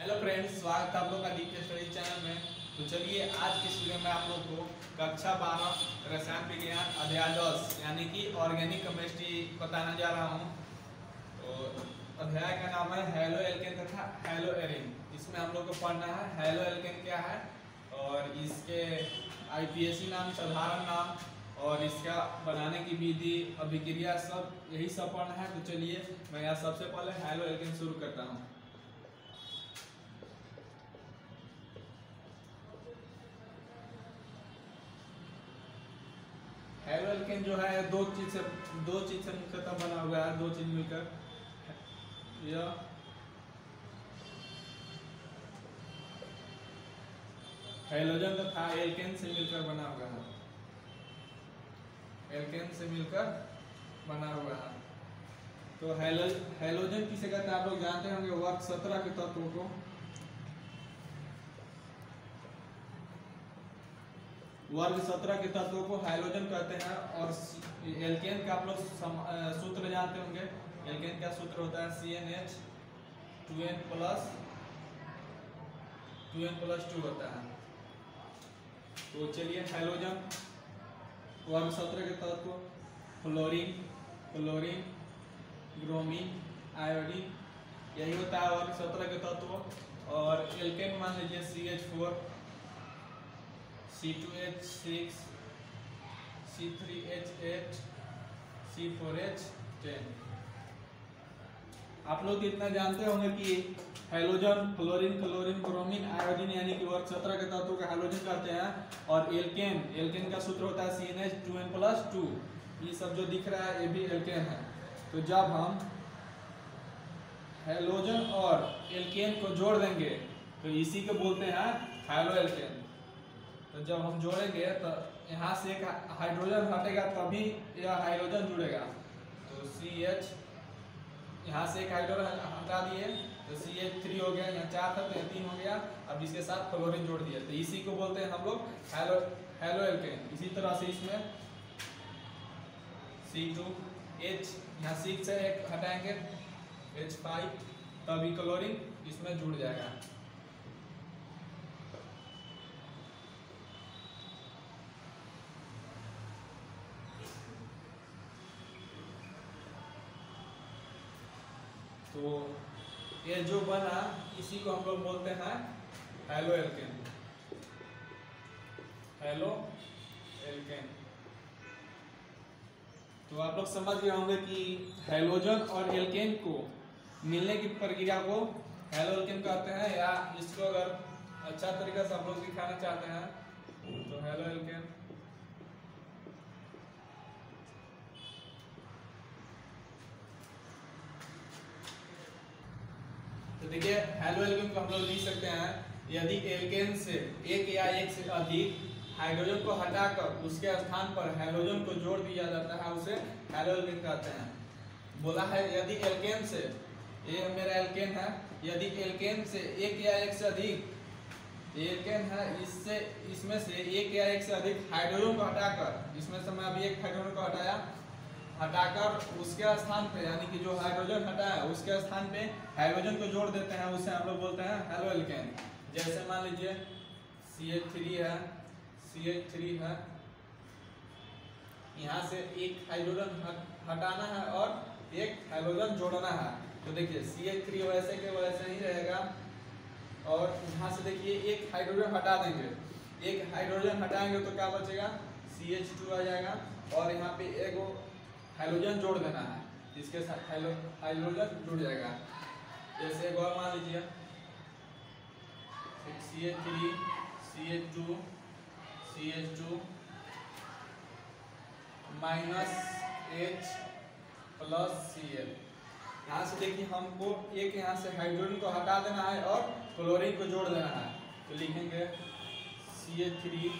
Hello friends, स्वागत है आप लोग का डीके स्टडी चैनल में। तो चलिए आज की इस वीडियो में आप लोग को कक्षा 12 रसायन विज्ञान अध्याय 10 यानी कि ऑर्गेनिक केमिस्ट्री बताने जा रहा हूँ। तो अध्याय का नाम है हेलो एल्केन तथा हेलो एरिन। इसमें हम लोग को पढ़ना है हेलो एल्केन क्या है और इसके आईपीएसी नाम, साधारण नाम और इसका बनाने की विधि, अभिक्रिया, सब यही सब पढ़ना है। तो चलिए मैं यहाँ सबसे पहले हेलो एल्केन शुरू करता हूँ। हेलो एल्केन जो है दो चीज से मुख्यतः बना हुआ है, दो चीज मिलकर यह हाइड्रोजन तथा एल्केन से मिलकर बना हुआ है। एल्केन से मिलकर बना हुआ है। तो हाइड्रोजन किसे कहते हैं आप लोग जानते होंगे, वर्ग 17 के तत्वों को। वर्ग 17 के तत्वों को हाइड्रोजन कहते हैं। और एल्केन का आप लोग सूत्र जानते होंगे। एल्केन का सूत्र होता है CnH 2n+2 होता है। तो चलिए हाइड्रोजन वर्ग 17 के तत्व फ्लोरीन, ब्रोमीन, आयोडीन, यही होता है वर्ग 17 के तत्व। और एल्केन मान लीजिए CH4, C2H6, C3H8, C4H10। आप लोग इतना जानते होंगे कि हाइड्रोजन, फ्लोरीन, ब्रोमीन, आयोडीन यानी कि वर्ग 17 के तत्वों को हाइड्रोजन कहते हैं। और एल्केन का सूत्र होता है CnH 2n+2। ये सब जो दिख रहा है ये भी एल्केन है। तो जब हम हाइड्रोजन और एल्केन को जोड़ देंगे तो इसी को बोलते हैं हाइड्रो एल्केन। तो जब हम जोड़ेंगे तो यहाँ से एक हाइड्रोजन हटेगा तभी यह हाइड्रोजन जुड़ेगा। तो CH, यहाँ से एक हाइड्रोजन हटा दिए तो CH3 हो गया, यहाँ 4 था तो यहाँ 3 हो गया। अब इसके साथ फ्लोरीन जोड़ दिया तो इसी को बोलते हैं हम लोग हेलो एल्केन। इसी तरह से इसमें C2H, यहाँ 6 से एक हटाएंगे H5, तभी क्लोरीन इसमें जुड़ जाएगा। तो ये जो बना इसी को हम लोग बोलते हैं हेलो एल्केन। Halo alkane. तो आप लोग समझ गए होंगे कि हाइड्रोजन और एल्केन को मिलने की प्रक्रिया को हेलो एल्केन कहते हैं। या इसको अगर अच्छा तरीका से आप लोग दिखाना चाहते हैं तो हेलो एल्केन। तो देखिए हेलो एल्केन को हम लोग लिख सकते हैं, यदि एल्केन से एक या एक से अधिक हाइड्रोजन को हटाकर उसके स्थान पर हाइड्रोजन को जोड़ दिया जाता है, उसे हेलो एल्केन कहते हैं। बोला है यदि एल्केन से, ये मेरा एल्केन है, यदि एल्केन से एक या एक से अधिक एल्केन है, इससे इसमें से एक या एक से अधिक हाइड्रोजन को हटाकर, इसमें से मैं अभी एक हाइड्रोजन को हटाकर उसके स्थान पे यानी कि जो हाइड्रोजन हटाया उसके स्थान पे हाइड्रोजन को जोड़ देते हैं, उसे हम लोग बोलते हैं हेलो एल्केन। जैसे मान लीजिए CH3 है, यहाँ से एक हाइड्रोजन हटाना है और एक हाइड्रोजन जोड़ना है। तो देखिए CH3 वैसे के वैसे ही रहेगा। और यहाँ से देखिए एक हाइड्रोजन हटा देंगे, एक हाइड्रोजन हटाएंगे तो क्या बचेगा, CH2 आ जाएगा। और यहाँ पे एक हाइड्रोजन जोड़ देना है, इसके साथ हाइड्रोजन जुड़ जाएगा। जैसे एक और मान लीजिए CH3, CH2, CH2 -H+Cl। यहाँ से देखिए हमको एक यहाँ से हाइड्रोजन को हटा देना है और क्लोरीन को जोड़ देना है। तो लिखेंगे CH3,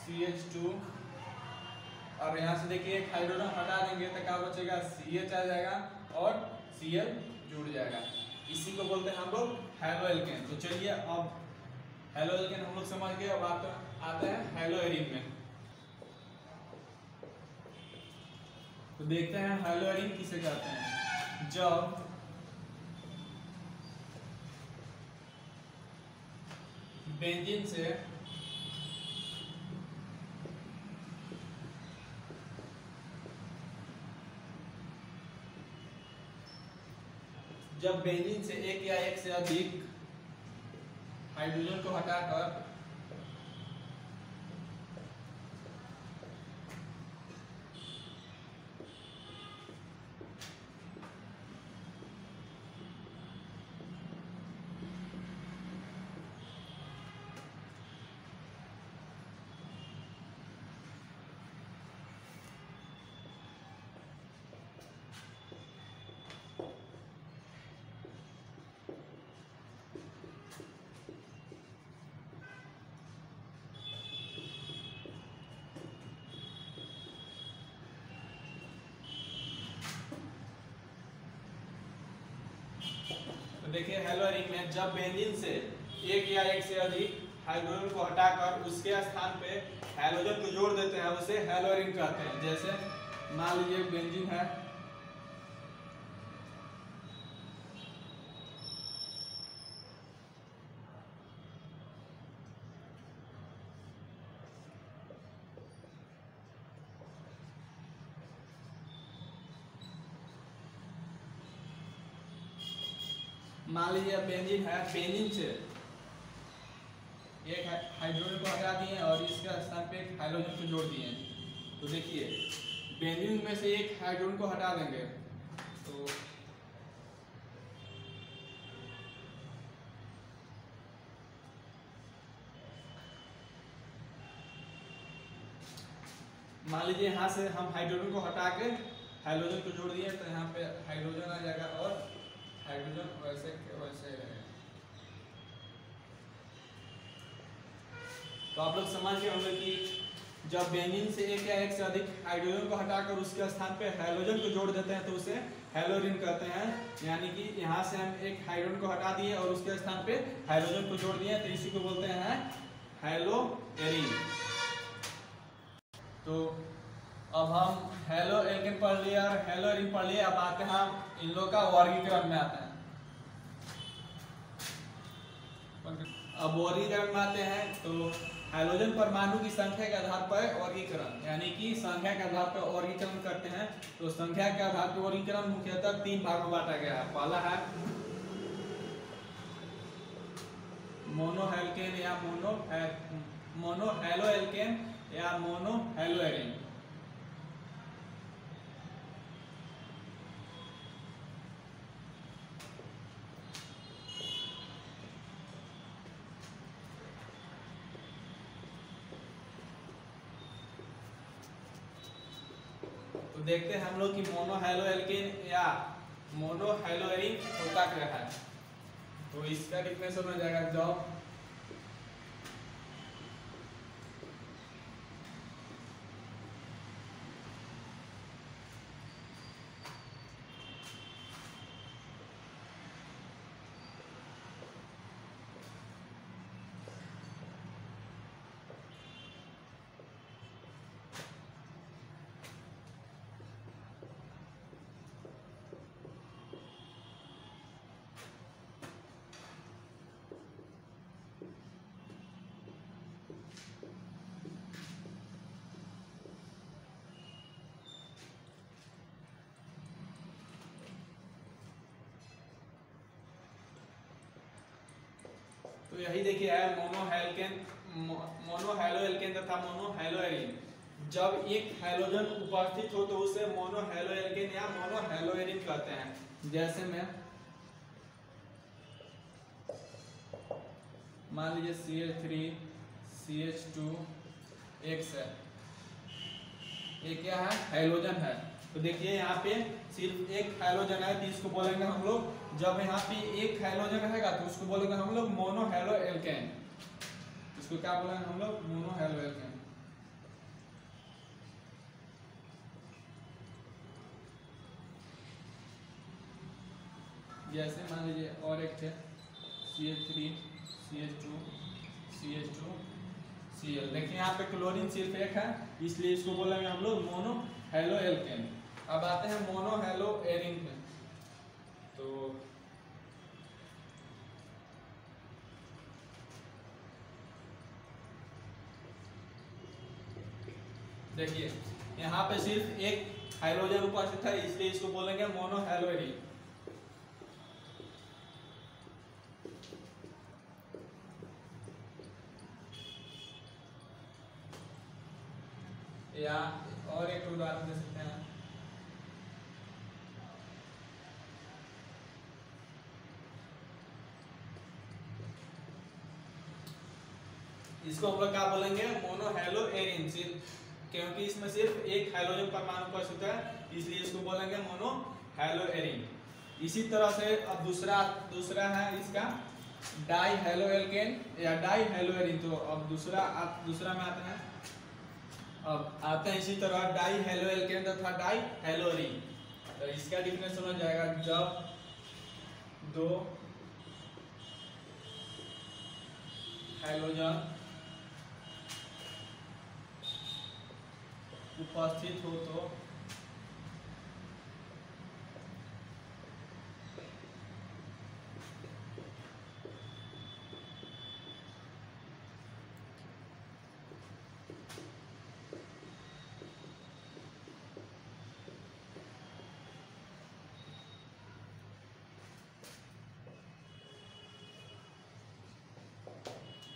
CH2 और यहाँ से देखिए एक हाइड्रोजन हटा देंगे तो क्या बचेगा, CH आ जाएगा और Cl जुड़ जाएगा। इसी को बोलते हैं हम लोग हेलो एल्केन। तो चलिए अब हेलो एल्केन हम लोग समझ गए। अब आते हैं हेलो एरिन में। तो देखते हैं हेलो एरिन किसे कहते हैं। जब बेंजीन से जब बेंजीन से एक या एक से अधिक हाइड्रोजन को हटाकर देखिए हेलो रिंग में जब बेंजीन से एक या एक से अधिक हाइड्रोजन को हटाकर उसके स्थान पे हैलोजन को जोड़ देते हैं उसे हेलो रिंग कहते हैं। जैसे मान लीजिए बेंजीन है, मान लीजिए बेंजीन है, बेंजीन से एक हाइड्रोजन को हटा दिए और इसके स्थान पे एक हाइड्रोजन को जोड़ दिए। तो देखिए बेंजीन में से एक हाइड्रोजन को हटा देंगे तो मान लीजिए यहाँ से हम हाइड्रोजन को हटा के हाइड्रोजन को जोड़ दिए तो यहाँ पे हाइड्रोजन आ जाएगा और हाइड्रोजन वैसे के वैसे रहेगा। तो आप लोग समझ गए होंगे कि जब बेंजीन से एक या एक से अधिक हाइड्रोजन को हटाकर उसके स्थान पे हाइड्रोजन को जोड़ देते हैं तो उसे हेलो रिंग कहते हैं। यानी कि यहाँ से हम एक हाइड्रोजन को हटा दिए और उसके स्थान पे हाइड्रोजन को जोड़ दिए तो इसी को बोलते हैं हेलो एरिन। तो अब हम हेलो एल्केन पढ़ लिया और हेलो एरिन पढ़ लिया। अब आते हैं हम इन लोग का वर्गीकरण में आते हैं। अब वर्गीकरण में आते हैं तो हाइड्रोजन परमाणु की संख्या के आधार पर वर्गीकरण, यानी कि संख्या के आधार पर वर्गीकरण करते हैं। तो संख्या के आधार पर वर्गीकरण मुख्यतः 3 भागों में बांटा गया है। पहला है मोनो एल्केन या मोनो हेलो एल्केन या मोनो हेलो एरिन। तो देखते हैं हम लोग कि मोनो हेलो एल्केन या मोनो हेलो एरिन होता क्या है। तो इसका डिफिनेशन हो जाएगा जब तो यही देखिए है मोनो हेलो एल्केन तथा मोनो हेलो एरिन। जब एक हाइड्रोजन उपस्थित हो तो उसे मोनो हेलो एल्केन या मोनो हेलो एरिन कहते हैं। जैसे में मान लीजिए CH3 CH2 X है, ये क्या है हाइड्रोजन है। तो देखिए यहाँ पे सिर्फ एक हाइड्रोजन है तो इसको बोलेंगे हम लोग, जब यहाँ पे एक हाइड्रोजन रहेगा तो उसको बोलेंगे हम लोग मोनो हेलो एल्केन। इसको क्या बोलेंगे हम लोग मोनो हेलो एल्केन। जैसे मान लीजिए और एक थे CH3 CH2 CH2 Cl। देखिए यहाँ पे क्लोरीन सिर्फ एक है इसलिए इसको बोलेंगे हम लोग मोनो हेलो एल्केन। अब आते हैं मोनो हेलो एरिन में। तो देखिए यहाँ पे सिर्फ एक हाइड्रोजन उपस्थित है, इसलिए इसको बोलेंगे मोनो हैलोएरिन। या और एक उदाहरण दे सकते हैं, इसको हम लोग क्या बोलेंगे, मोनो हैलोएरिन, क्योंकि इसमें सिर्फ एक हाइड्रोजन परमाणु उपस्थित है, इसलिए इसको बोलेंगे मोनो हैलोएरिन। इसी तरह से अब दूसरा है इसका डाई हैलोएल्केन या डाई हैलोएरिन। तो अब दूसरा में आते हैं, अब आते हैं इसी तरह डाई हैलोएल्केन तथा डाई हैलोएरिन। तो इसका डिफिनेशन हो जाएगा, जब दो हाइड्रोजन उपस्थित हो तो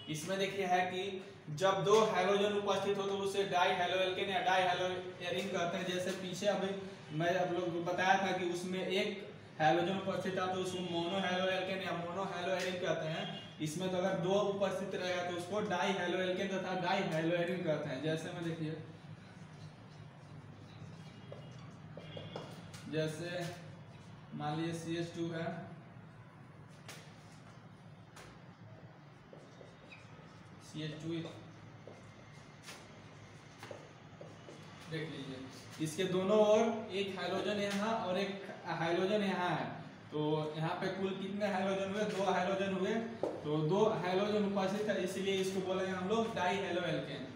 इसमें देखिए है कि जब दो हाइड्रोजन उपस्थित हो तो उसे डाई हैलोएल्केन या डाई हैलोएरिन कहते हैं। जैसे पीछे अभी मैं आप लोग को बताया था कि उसमें एक हाइड्रोजन उपस्थित था तो उसको मोनो हैलोएल्केन या मोनो हैलोएरिन कहते हैं। इसमें तो अगर दो उपस्थित रहेगा तो उसको डाई हैलोएल्केन तथा डाई हैलोएरिन कहते हैं। जैसे में देखिए, जैसे मान लीजिए CH2 है, CH2 देख लीजिए, इसके दोनों ओर एक हाइड्रोजन यहाँ और एक हाइड्रोजन यहाँ है, तो यहाँ पे कुल कितने हाइड्रोजन हुए, दो हाइड्रोजन हुए। तो दो हाइड्रोजन उपस्थित है, इसलिए इसको बोलेंगे हम लोग डाई हैलोएल्केन।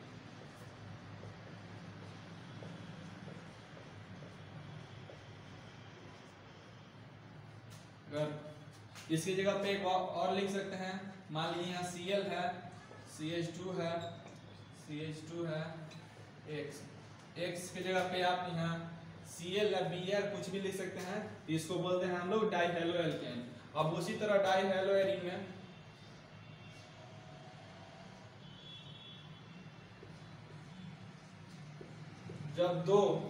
अगर इसकी जगह पे एक और लिख सकते हैं, मान लीजिए यहाँ Cl है, CH2 है, CH2 है, X की जगह पे आप यहाँ Cl या Br कुछ भी लिख सकते हैं, इसको बोलते हैं हम लोग डाई हैलोएल्केन। अब उसी तरह डाई हैलोएरिन में जब दो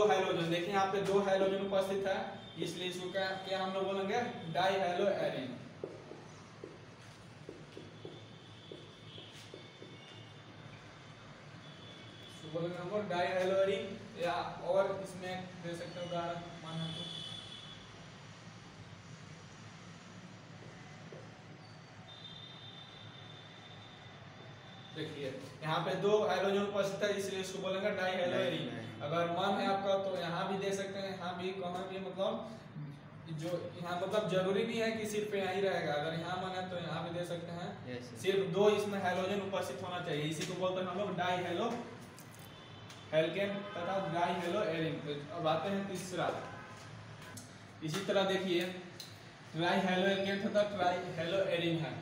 हाइड्रोजन, देखिए यहाँ पे दो हाइड्रोजन उपस्थित है, इसलिए इसको क्या हम लोग बोलेंगे, डाई हैलोएरिन। बोलेंगे हम लोग डाई हैलोएरिन। या और इसमें दे सकते हैं उदाहरण माना तो, देखिए यहाँ पे दो हाइड्रोजन उपस्थित है, इसलिए इसको बोलेंगे डाई हैलोएरिन। अगर मन है आपका तो यहाँ भी दे सकते हैं, यहाँ भी कहाँ भी, मतलब जो यहाँ मतलब जरूरी नहीं है कि सिर्फ यहाँ ही रहेगा, अगर यहाँ मन है तो यहाँ भी दे सकते हैं। सिर्फ दो इसमें हाइड्रोजन उपस्थित होना चाहिए, इसी को बोलते हैं हम लोग डाई हैलोएल्केन तथा डाई हैलोएरिन। अब आते हैं तीसरा, इसी तरह देखिए ट्राई हैलोएल्केन तथा ट्राई हैलोएरिन है।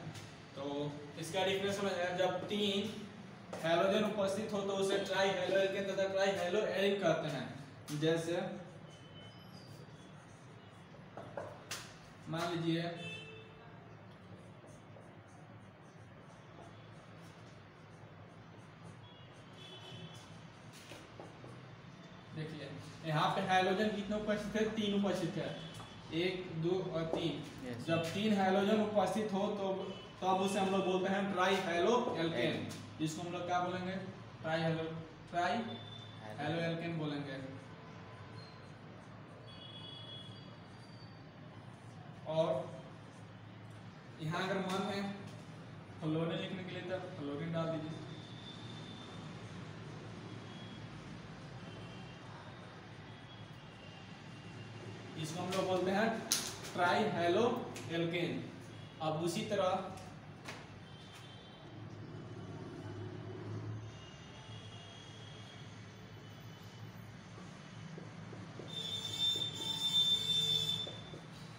तो इसका डिफिनेशन है, जब तीन हाइड्रोजन उपस्थित हो तो उसे ट्राई हैलोएल्केन तथा ट्राई हैलोएरिन कहते हैं। जैसे मान लीजिए देखिए यहाँ पे हाइड्रोजन कितने उपस्थित है, तीन उपस्थित है, 1 2 और 3। जब तीन हाइड्रोजन उपस्थित हो तो तब उसे हम लोग बोलते हैं ट्राई हैलोएल्केन। इसको हम लोग क्या बोलेंगे, ट्राई हैलोएल्केन बोलेंगे। और यहाँ अगर मन है फ्लोरीन लिखने के लिए तो फ्लोरीन डाल दीजिए। इसको हम लोग बोलते हैं ट्राई हैलोएल्केन। अब उसी तरह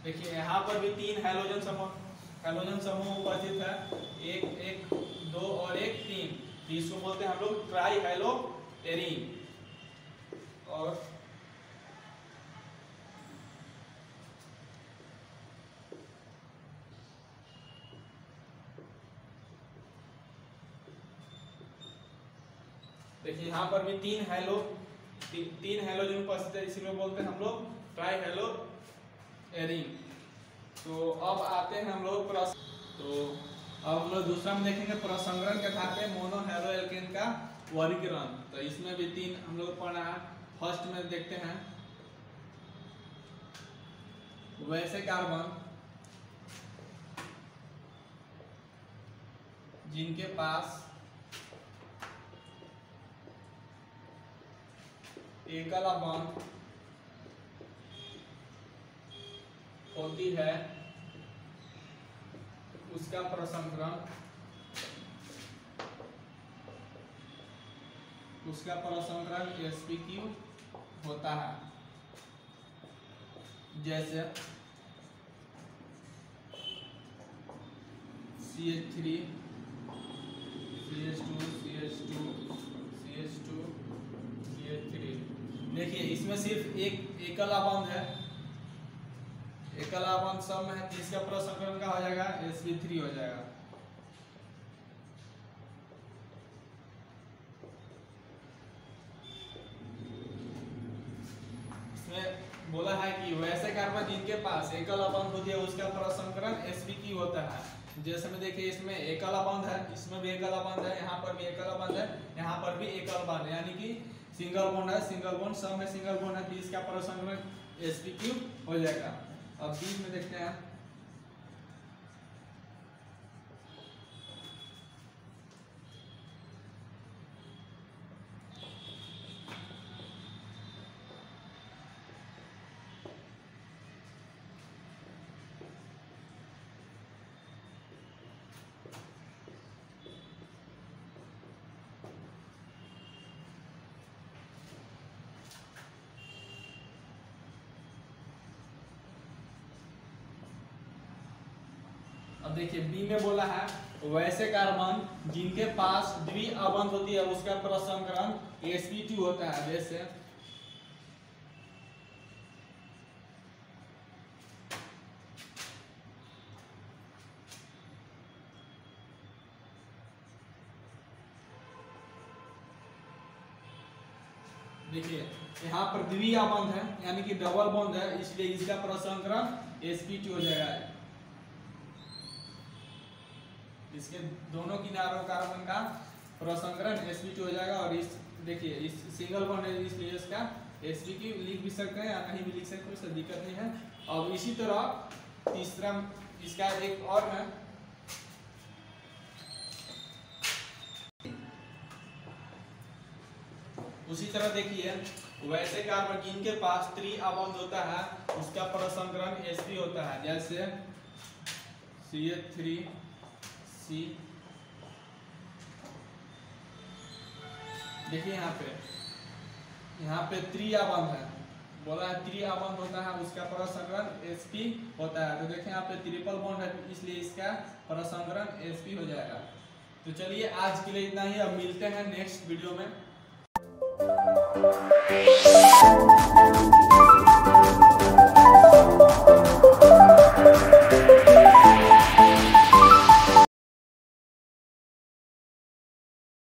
देखिए यहाँ पर भी तीन हाइड्रोजन समूह उपस्थित है, 1 1 2 और 1 3। तो इसको बोलते हैं हम लोग ट्राई हेलो एरीन। और देखिए यहाँ पर भी तीन हेलोजन उपस्थित है, इसी को बोलते हैं हम लोग ट्राई हेलो एरीन। तो अब आते हैं हम लोग तो अब हम लोग दूसरा में देखेंगे प्रसंकरण के धागे मोनो हेलो एल्केन का वर्गीकरण। तो इसमें भी तीन हम लोग पढ़ा है। फर्स्ट में देखते हैं वैसे कार्बन जिनके पास एकल बॉन्ड होती है उसका प्रसंकरण sp3 होता है। जैसे CH3 CH2 CH2 CH2 CH3। देखिए इसमें सिर्फ एक एकल बॉन्ड है, एकल बॉन्ड सब में है, इसका प्रसंकरण का हो जाएगा sp3 हो जाएगा। इसमें बोला है कि वैसे कार्बन जिनके पास एकल बॉन्ड होती है उसका प्रसंकरण sp3 होता है। जैसे में देखिए इसमें एकल बॉन्ड है, इसमें भी एकल बॉन्ड है, यहाँ पर भी एकल बॉन्ड है, यहाँ पर भी एकल बॉन्ड है, यानी कि सिंगल बॉन्ड है, सिंगल बॉन्ड सब में सिंगल बॉन्ड है, तो इसका प्रसंकरण sp3 हो जाएगा। अब बीच में देखते हैं अब देखिए बी में बोला है वैसे कार्बन जिनके पास द्विअवंत होती है उसका प्रसंकरण sp2 होता है। जैसे देखिए यहाँ पर द्विअवंत है यानी कि डबल बॉन्ड है, इसलिए इसका प्रसंकरण sp2 हो जाएगा। इसके दोनों किनारों कार्बन का प्रसंकरण sp2 हो जाएगा। और इस देखिए इस सिंगल बॉन्ड है इसलिए इसका sp2 लिख भी सकते हैं या नहीं भी लिख सकते हैं, कोई दिक्कत नहीं है। अब इसी तरह तीसरा इसका एक और है, उसी तरह देखिए वैसे कार्बन जिनके पास त्रिअवंत होता है उसका प्रसंकरण sp होता है। जैसे CH3C। देखिए यहाँ पे त्रिअवंत है, बोला है त्रिअवंत होता है उसका प्रसंकरण sp होता है। तो देखिए यहाँ पे ट्रिपल बॉन्ड है इसलिए इसका प्रसंकरण sp हो जाएगा। तो चलिए आज के लिए इतना ही, अब मिलते हैं नेक्स्ट वीडियो में।